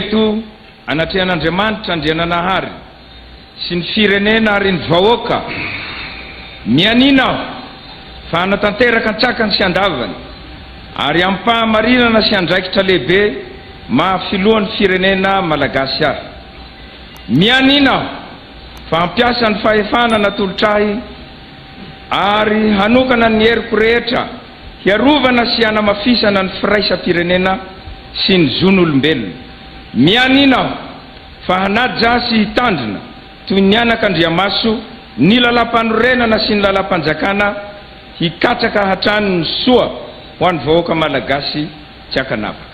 eto anatrehan'Andriamanitra Andriananahary sy ny firenena ary ny vahoaka mianina aho fa hanatanteraka an-tsakany sy andavany ary ampahamarinana sy andraikitra lehibe mahafilohan'ny firenena malagasy ahy. Mianina aho fa hampiasa ny fahefana natolotrahy ary hanokana ny heriko rehetra hiarovana sy hanamafisana ny firaisam-pirenena sy ny zon'olombelona. Mianina aho fa hanaja sy hitandrina toy ny anak'Andriamaso ny lalam-panorenana sy ny lalam-panjakana hikatraka hatrany ny soa ho an'ny vahoaka malagasy tsy hakanavaka.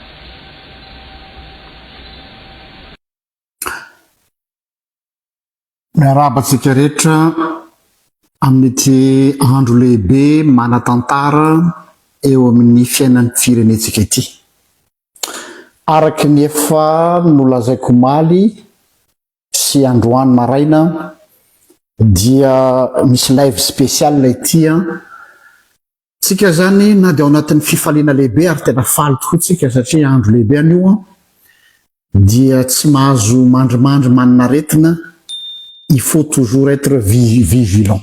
Miarabantsika rehetra amin'ity andro lehibe manatantara eo amin'ny fiainan'ny firenetsika ity. Araky ny efa nolazaiko maly sy androany maraina dia misy live spécial ity. Tsika zany na dia ao anatin'ny fifaliana lehibe ary tena faly tokoa tsika satria andro lehibe anio dia tsy mahazo mandrimandry maninaretina. Il faut toujours être vigilant.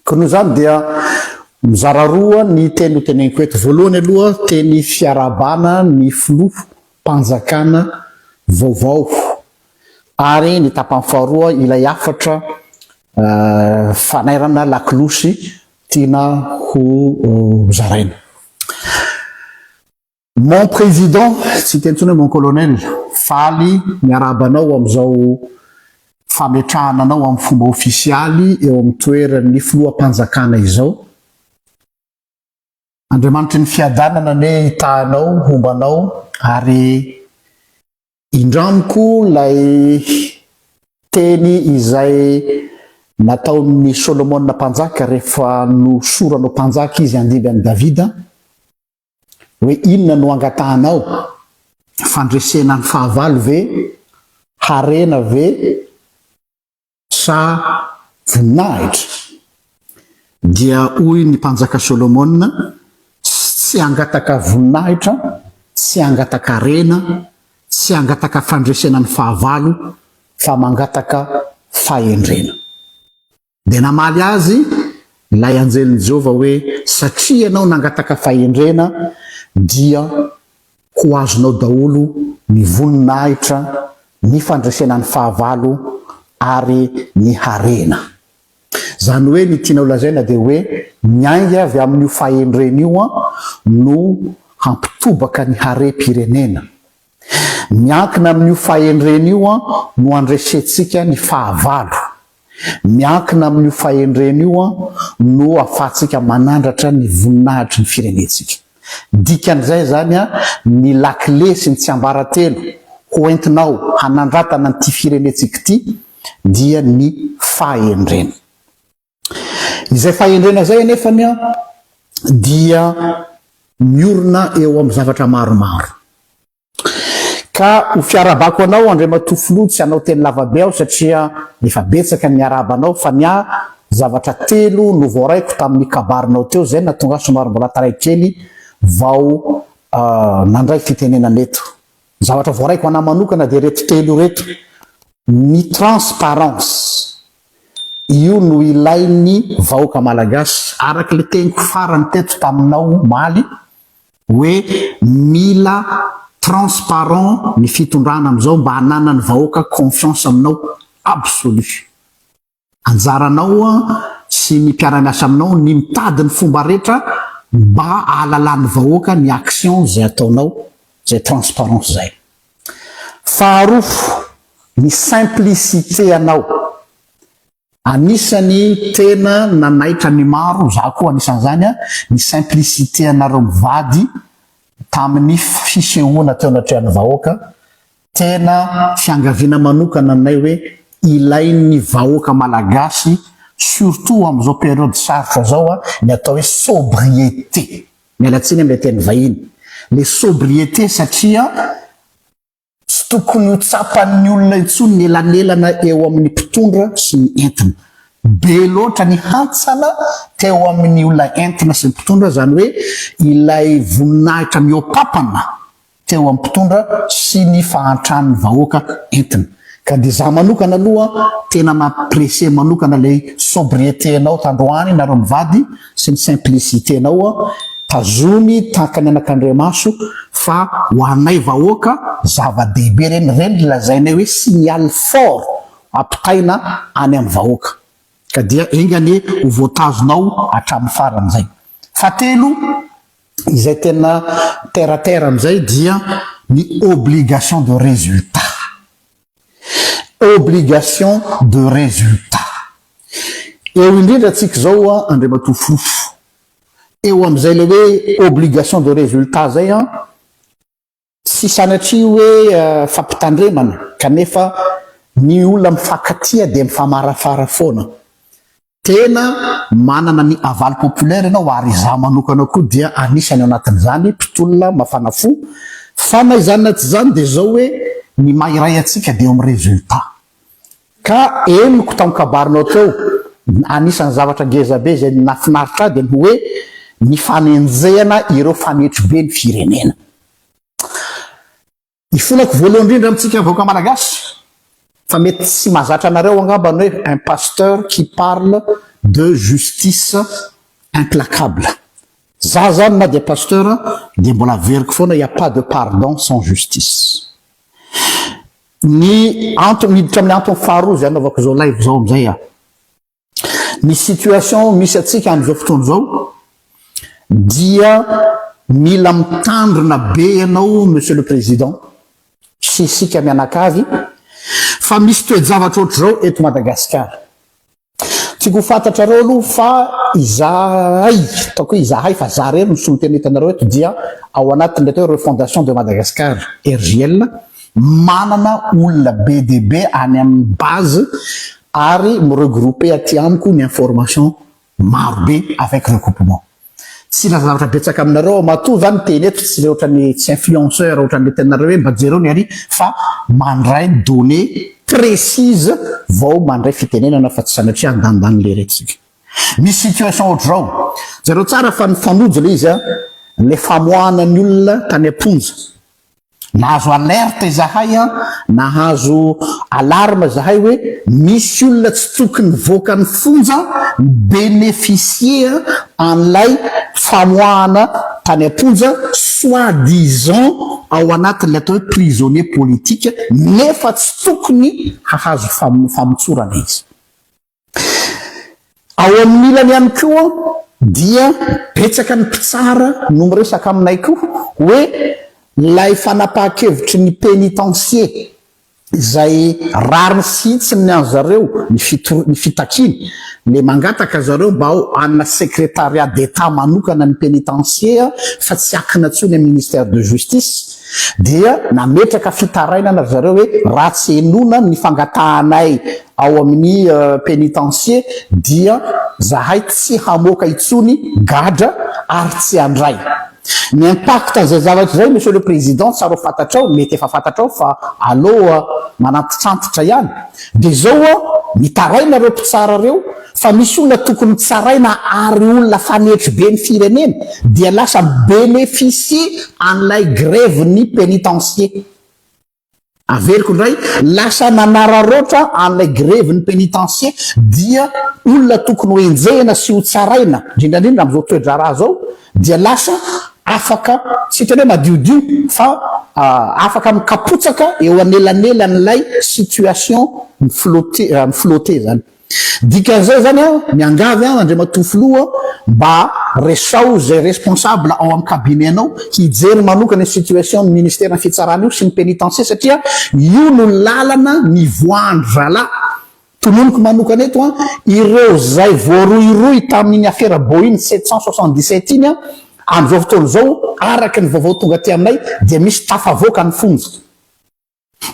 Kono zany dia mizara roa ny teny ho teneniko eto. Voalohany aloha teny fiarabana ny filoha mpanjakana vaovao ary ny tapany faharoa ilay afatra fanairana laklosy tiana ho zaraina. Mon président, tsy tentsona mon colonel, faly miarabanao amizao fametrahananao amin'ny fomba ofisialy eo amin'ny toeran'ny filoham-panjakana izao. Andriamanitra ny fiadanana ne hitahanao, hombanao ary indramiko lay teny izay nataon'ny Solomona mpanjaka rehefa no soranao mpanjaka izy andimby an'i Davida hoe inona no angatahanao, fandresena ny fahavalo ve, harena ve sa voninahitra? Dia hoy ny mpanjaka Solomona, tsy angataka voninahitra, tsy angataka rena, tsy angataka fandresena ny fahavalo, fa mangataka fahendrena. Dia namaly azy ilay anjelin'i Jehova hoe satria ianao nangataka fahendrena dia ho azonao daholo ny voninahitra, ny fandresena ny fahavalo ary ny harena. Zany hoe ny tianao lazaina dia hoe miainga avy amin'io fahendrena io no hampitobaka ny harem-pirenena. Miankina amin'io fahendrena io no andresetsika ny fahavalo. Miankina amin'io fahendrena io no ahafahantsika manandratra ny voninahitry ny firenetsika. Dikan'izay zany ny lakile sy ny tsiambaratelo ho entinao hanandratana n'ity firenetsika ity dia ny fahendrena. Izay fahendrena zay anefany dia miorina eo amin'ny zavatra maromaro. Ka ho fiarabako anao Andriamatoa Filoha tsy anao teny lavabe aho satria efa betsaka ny arabanao fa ny zavatra telo no voaraiko tamin'ny kabarinao teo zay natonga somary mbola taraikely vao nandray fitenenana eto. Zavatra voaraiko ana manokana dia reto telo reto. Ny transparence io no ilain'ny vahoaka malagasy araka le teniko farany teto taminao maly hoe mila transparent ny fitondrana amizao mba hanana ny vahoaka confiance aminao absolu. Anjaranao sy ny mpiara-miasa aminao ny mitady ny fomba rehetra mba ahalalan'ny vahoaka ny action zay ataonao, zay transparence zay. Faharoa, ny simplicité anao. Anisany tena nanaitra ny maro, za koa anisan'izany ny simplicité anareo mivady tamin'ny fisehoana teo anatrehan'ny vahoaka. Tena fiangaviana manokana anay hoe ilain'ny vahoaka malagasy surtout am'izao période sarotra zao ny atao hoe sobriété. Mialatsiny amin'ilay teny vahiny. Le sobriété satria tsy tokony ho tsapan'ny olona intsony ny elanelana eo amin'ny mpitondra sy ny entina. Be loatra ny hantsana teo amin'ny olona entina sy ny mpitondra, zany hoe ilay voninahitra miopapana teo amin'ny mpitondra sy ny fahantrany vahoaka entina. Ka de za manokana aloha tena mampresse manokana le sobriété anao tandroany nareo mivady sy ny simplicité anao tazomy takany anak'Andriamaso fa ho anay vahoaka zava-dehibe reny lazainay hoe signal fort ampitaina any amin'ny vahoaka. Ka dia engany ho voatazonao hatramin'ny faran'izay. Fatelo izay tena terre-terre amizay dia ny obligation de résultat. Obligation de résultat. Eo indrindra tsika zao Andriamatofofo. Eo amizay le hoe obligation de résultat zay tsy sanatria hoe fampitandremana kanefa ny olona mifakatia de mifamarafara foana. Tena manana ny avaly populaire ianao ary za manokana koa dia anisany anatin'izany mpitolona mafana fo fa na izany tsy zany de zao hoe ny mahiray atsika de eo amin'ny résultat. Ka eniko tamin'ny teo anisany zavatra ngezabe zay nafinaritra de hoe ny fanenjehana ireo fanetro be ny firenena. Ifonako voalohany indrindra amintsika vahoaka malagasy fa mety tsy mahazatra anareo angambany hoe un pasteur qui parle de justice implacable. Za zany na de pasteur de mbola veriko foana il y a pas de pardon sans justice. Ny antony miditra amin'ny antony faharoa zay anaovako zao live zao amizay ny situation misy atsika am'izao fotoana zao dia mila mitandrina be ianao monsieur le président sy isika mianakavy fa misy toe-javatra ohatry zao eto Madagasikara. Tiako ho fantatrareo aloha fa izahay ataoko hoe izahay fa za rery ny solon-tenentanareo eto dia ao anatin'ilay atao refondation de Madagascar RGL manana olona be de be any amin'ny base ary miregrouper aty amiko ny information marobe avec recoupement. Tsy na zavatra betsaka aminareo matoa zany teny eto tsy le ohatrany tsy influenceur ohatran'le tenareo hoe mba jereo ny ary fa mandray données précise vao mandray fitenenana fa tsy sanatria andanindany le retsika. Misy situation ohatry zao zareo tsara fa ny fanojo le izy le famoahana ny olona tany amponja. Nahazo alerte zahay nahazo alarme zahay hoe misy olona tsy tokony voaka ny fonja bénéficier an'ilay famoahana tany amponja soi-disant ao anatin'ilay atao hoe prisonnier politique nefa tsy tokony hahazo famotsorana izy. Ao amin'ny ilany ihany koa dia betsaka ny mpitsara no miresaka aminay koa hoe lay fanapahan-kevitry ny pénitencier izay rariny sitsiny an zareo ny fitakiny le mangataka zareo mba ao anna secrétariat d'état manokana ny pénitencier fa tsy akina tsony ministère de justice dia nametraka fitarainana zareo hoe raha tsy enona ny fangatahanay ao amin'ny pénitencier dia zahay tsy hamoaka itsony gadra ary tsy andray. Ny impact zay zavatra zay monsieur le président tsaro fantatrao mety efa fantatrao fa aloha manantitrantitra ihany de zao mitaraina reo mpitsara reo fa misy olona tokony tsaraina ary olona fanetry be ny firenena dia lasa bénéficier an'ilay grève ny pénitencier. Averiko ndray lasa nanararoatra an'ilay grève ny pénitencier dia olona tokony ho enjehana sy ho tsaraina indrindrandrindra am'izao toe-draharaha zao dia lasa afaka tsy tena hoe madiodio fa afaka mikapotsaka eo anelanelan'ilay situation mifloté zany. Dikan'izay zany miangavy Andriamatofoloha mba resao zay responsable ao amin'ny kabinenao hijery manokana ny situation ny ministère ny fitsarana io sy ny pénitencier satria io no lalana mivoandra tononoko manokana eto ireo zay voaroiroy tamin'ny affaire Boeing 777 iny am'izao fotoana zao araky ny vaovao tonga ty aminay dia misy tafavoaka ny fonja.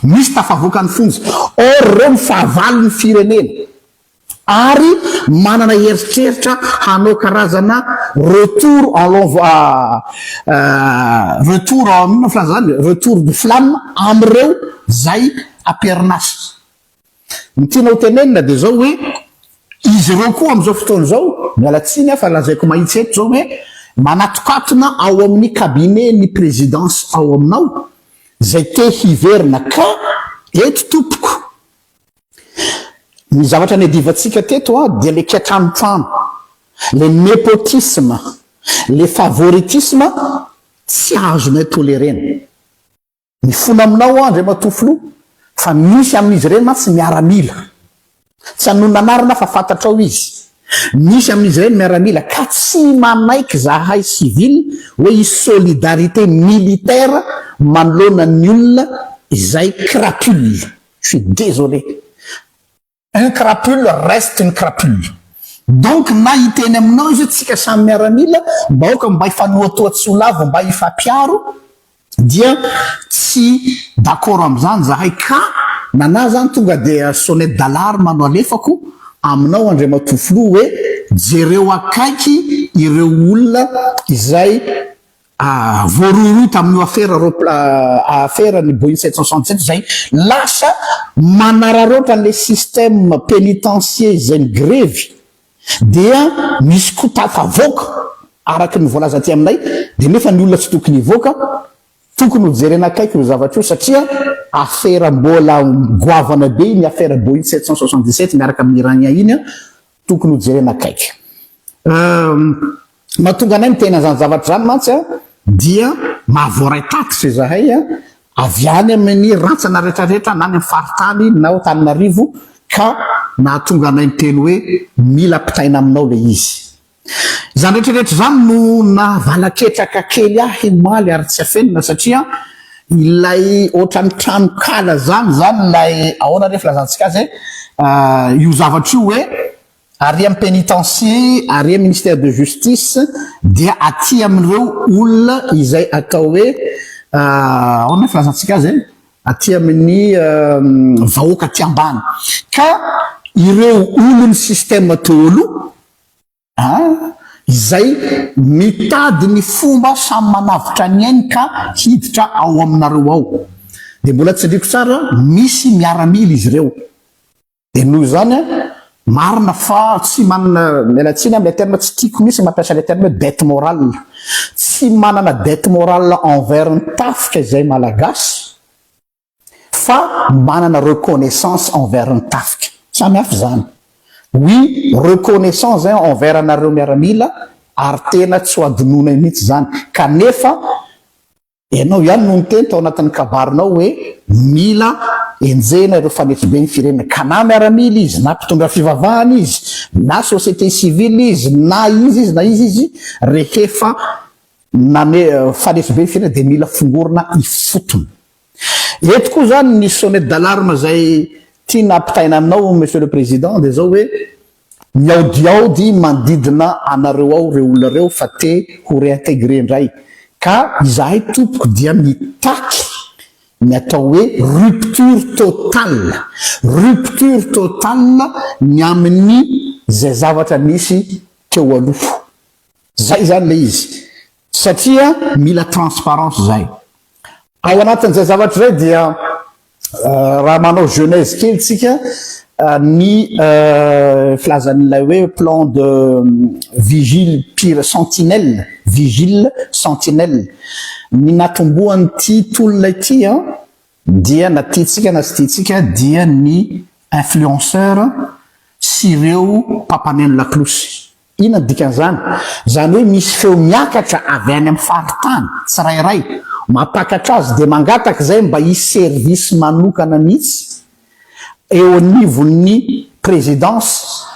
Misy tafavoaka ny fonja. Or reo mifahavalo ny firenena ary manana heritreritra hanao karazana retour de flamme amreo zay aperinasa. Ny tiana ho tenenina de zao hoe izy reo koa am'izao fotoana zao mialatsiny fa lazaiko mahitsy eto zao hoe manatokatona ao amin'ny cabinet ny présidence ao aminao zay te hiverina ka eto tompoko ny zavatra ny adivantsika teto a dia le kiatranotrano le népotisme le favoritisme tsy azonay tolerena ny fona aminao andray matofilo fa misy amin'izy ireny ma tsy miaramila tsy anonanarina fa fantatrao izy misy amin'izy ireny miaramila ka tsy manaiky zahay civil hoe i solidarité militaire manoloana ny olona izay crapule. Je suis désolé, un crapule reste une crapule. Donc na hiteny aminao izy tsika samy miaramila baoka mba ifanoatoatsy olavo mba ifampiaro dia tsy d'accord am'izany zahay ka nana zany tonga dia sonnette d'alarme no alefako aminao andray matofilo hoe jereo akaiky ireo olona izay voaroro tamin'io affaire ny Boeing 767 zay lasa manararoatra le système pénitentiaire zay ny grevy dia misy kotaka voaka araky ny voalaza ty aminay dia nefa ny olona tsy tokony hivoaka tokony ho jerena akaiky io zavatra io satria affaire mbola goavana be ny affaire Boeing 767 miaraka amin'ny Iranien iny tokony ho jerena akaiky mahatonga anay mitena zany zavatra zany mantsy dia mahavoray taxe zahay avy any amin'ny rantsana rehetrarehetra na ny faritany na Antananarivo ka nahatonga anay miteny hoe mila pitaina aminao le izy zany rehetrarehetra zany no navalaketraka kely ahy maly ary tsy afenina satria ilay ohatrany tranokala zany lay ahoana rehefa lazantsika azy io zavatra io hoe ary amin'ny pénitencier ary amin'ny ministère de justice dia aty amin'ireo olona izay atao hoe ahoana filazantsika azy aty amin'ny vahoaka aty ambany ka ireo olony système tolo izay mitady ny fomba samy manavitra ny ainy ka hiditra ao aminareo ao dia mbola tsy andriko tsara misy miaramila izy ireo dia noho zany marina fa tsy manana mialatsiny amin'ny terme tsy tiako misy mampiasa le terme dette morale tsy manana dette morale envers ny tafika izay malagasy fa manana reconnaissance envers ny tafika samy hafa zany oui reconnaissance envers anareo miaramila ary tena tsy ho adinona mihitsy zany kanefa ianao ihany no nyteny tao anatin'ny kabarinao hoe mila enjena ireo fanetry be ny firenena ka na miaramila izy na mpitondra fivavahana izy na société civile izy na izy rehefa fanetry be ny firenena dia mila fongorona ifotony eto koa zany ny sonnette d'alarme zay tia nampitaina aminao monsieur le président dia zao hoe miaudiaudy mandidina anareo ao reo olona reo fa te ho réintégré indray ka izahay tompoko dia mitaky ny atao hoe rupture totale ny amin'ny zay zavatra misy teo aloha zay zany le izy satria mila transparence zay ao anatin'izay zavatra zay dia raha manao genèse kely tsika ny filazan'ilay hoe plan de vigile sentinelle ny natombohan'ny ty tolona ity dia na tiatsika na tsy tiatsika dia ny influenceur sy ireo mpapaneno laklosy ina dikan'izany zany hoe misy feo miakatra avy any amin'ny faritany tsirairay mapakatra azy dia mangataka zay mba hisy service manokana mihitsy eo anivon'ny présidence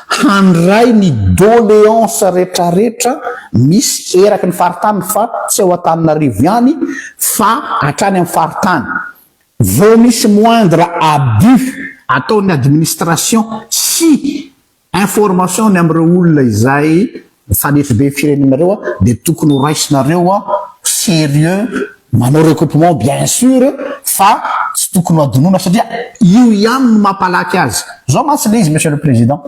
handray ny doléance rehetrarehetra misy eraky ny faritany fa tsy ao Antananarivo ihany fa hatrany amin'ny faritany vao misy moindre abus ataon'ny administration sy information ny amin'ireo olona izay fanetry be firenenareo dia tokony ho raisinareo sérieux manao recoupement bien sûr fa tsy tokony ho adinona satria io ihany no mampalaky azy zao mantsy le izy monsieur le président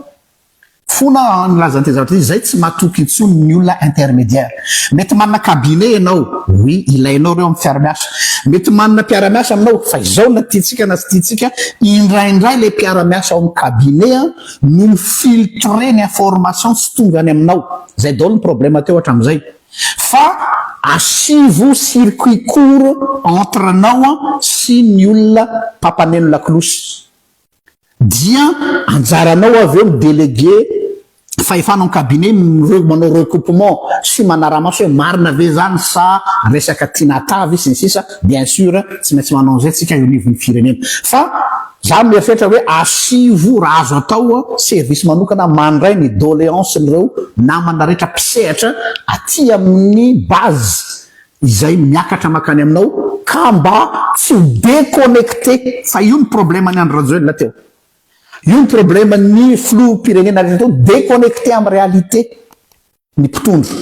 fona nylazan'ity zavatra izy zay tsy mahatoky intsony ny olona intermédiaire mety manana cabinet ianao oui ilainao reo amin'ny fiaramiasa mety manana mpiara-miasa aminao fa izao na tiatsika na sy tiatsika indraindray le mpiara-miasa ao amin'ny cabinet no mifiltre ny information sy tonga any aminao zay daholo ny problème teo hatramin'izay fa asivo circuit court entre anao sy ny olona mpampaneno lakolosy dia anjaranao avy eo midélégué fahefanao ny cabinet manao recoupement sy manara-maso hoe marina ve zany sa resaka tianatavy sy ny sisa bien sûr tsy maintsy manao zay tsika eo anivon'ny firenena fa za mieritreritra hoe asivo raha azo atao service manokana mandray ny doléance nireo namana rehetra mpisehatra aty amin'ny base izay miakatra makany aminao ka mba tsy ho déconnecté fa io ny problème ny andro rajoely na teo io ny problème ny flou pirenena rehetra teo déconnecté amin'ny réalité ny mpitondro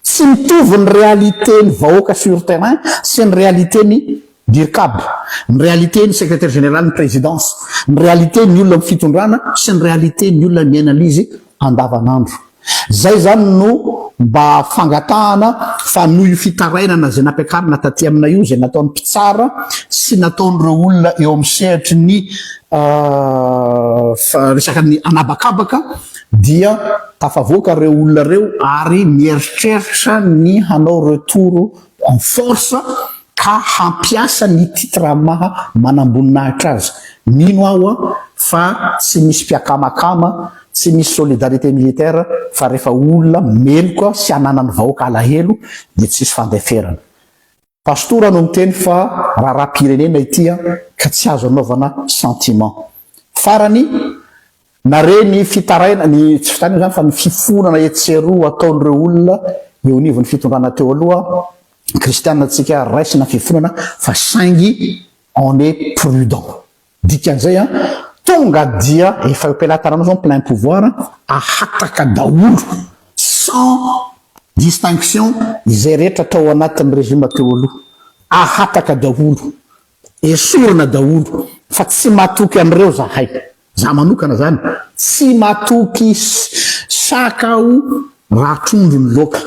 tsy mitovy ny réalité ny vahoaka sur terrain sy ny réalité ny dircab ny réalité ny secrétaire général ny présidence ny réalité ny olona mifitondrana sy ny réalité ny olona miaina an'izy andavanandro zay zany no mba fangatahana fa noho io fitarainana zay nampiakarina taty amina io zay nataon'ny mpitsara sy nataon'ireo olona eo amin'ny sehatry ny resaka ny anabakabaka dia tafavoaka reo olona reo ary mieritreritra ny hanao retour en force ka hampiasa ny titre maha manamboninahitra azy mino aho fa tsy misy mpiakamakama tsy misy solidarité militaire fa rehefa olona meloka sy ananany vahoaka alahelo dia tsisy fandeferana pastora no miteny fa raha-pirenena itya ka tsy azo anaovana sentiment farany nareny fitaraina ny tsy fitaraina zany fa ny fifonana etseroa ataon'ireo olona eo anivon'ny fitondrana teo aloha kristianina atsika raisina fifonana fa saingy on est prudent dikan'izay tonga dia efa epelatananao zao plein pouvoir ahataka daolo sans distinction izay rehetra tao anatin'ny régime teo aloha ahataka daolo esorana daolo fa tsy matoky amin'ireo zahay za manokana zany tsy matoky saka aho raha trondro ny loka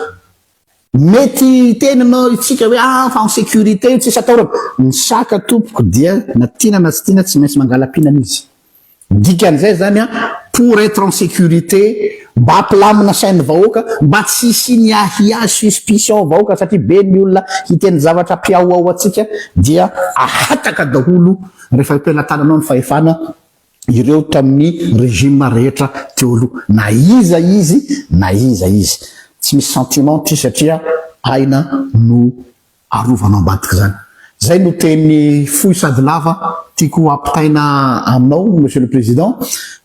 mety tenanao itsika hoe fa en sécurité tsisy ataorana ny saka tompoko dia na tiana na tsy tiana tsy maintsy mangalam-pinana izy dikan'izay zany pour être en sécurité mba ampilamina sain'ny vahoaka mba tsy isy ahia suspicion vahoaka satria be ny olona hiteny zavatra mpiaoao atsika dia ahataka daholo rehefa ipelatananao ny fahefana ireo tamin'ny régime rehetra teo aloha na iza izy tsy misy sentiment ty satria aina no arovanao ambadika zany zay no teny fohy sady lava tiako ampitaina aminao monsieur le président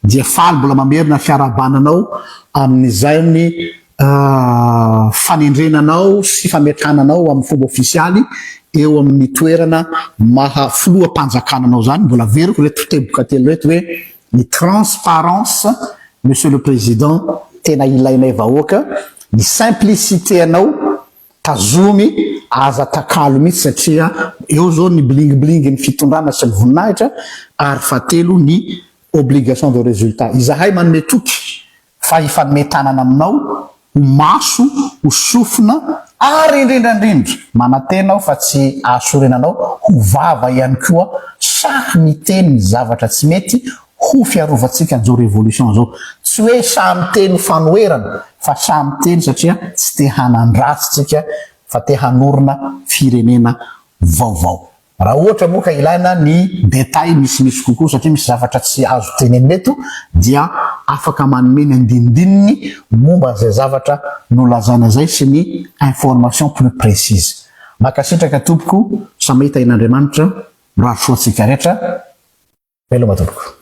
dia faly mbola mamerina fiarabananao amin'izay ny fanendrenanao sy fametrananao amin'ny fomba ofisialy eo amin'ny toerana mahafloam-panjakananao zany mbola veriko reto teboka telo reto hoe ny transparence monsieur le président tena ilainay vahoaka ny simplicité anao tazomy aza takalo mihitsy satria eo zao ny blingbling ny fitondrana sy ny voninahitra ary fatelo ny obligation de résultat izahay manome toky fa ifanometanana aminao ho maso ho sofina ary indrindrandrindra manatenao fa tsy ahasorenanao ho vava ihany koa sa miteny ny zavatra tsy mety ho fiarovantsika an'izao révolution zao tsy hoe samy teny fanoerana fa samy teny satria tsy te hanandratsy tsika fa te hanorona firenena vaovao raha ohatra moa ka ilaina ny détail misimisy kokoa satria misy zavatra tsy azo tenenina eto dia afaka manome ny andinidininy momba zay zavatra nolazaina zay sy ny information plus précise makasitraka tompoko samahita in'Andriamanitra raha soatsika rehetra veloma tompoko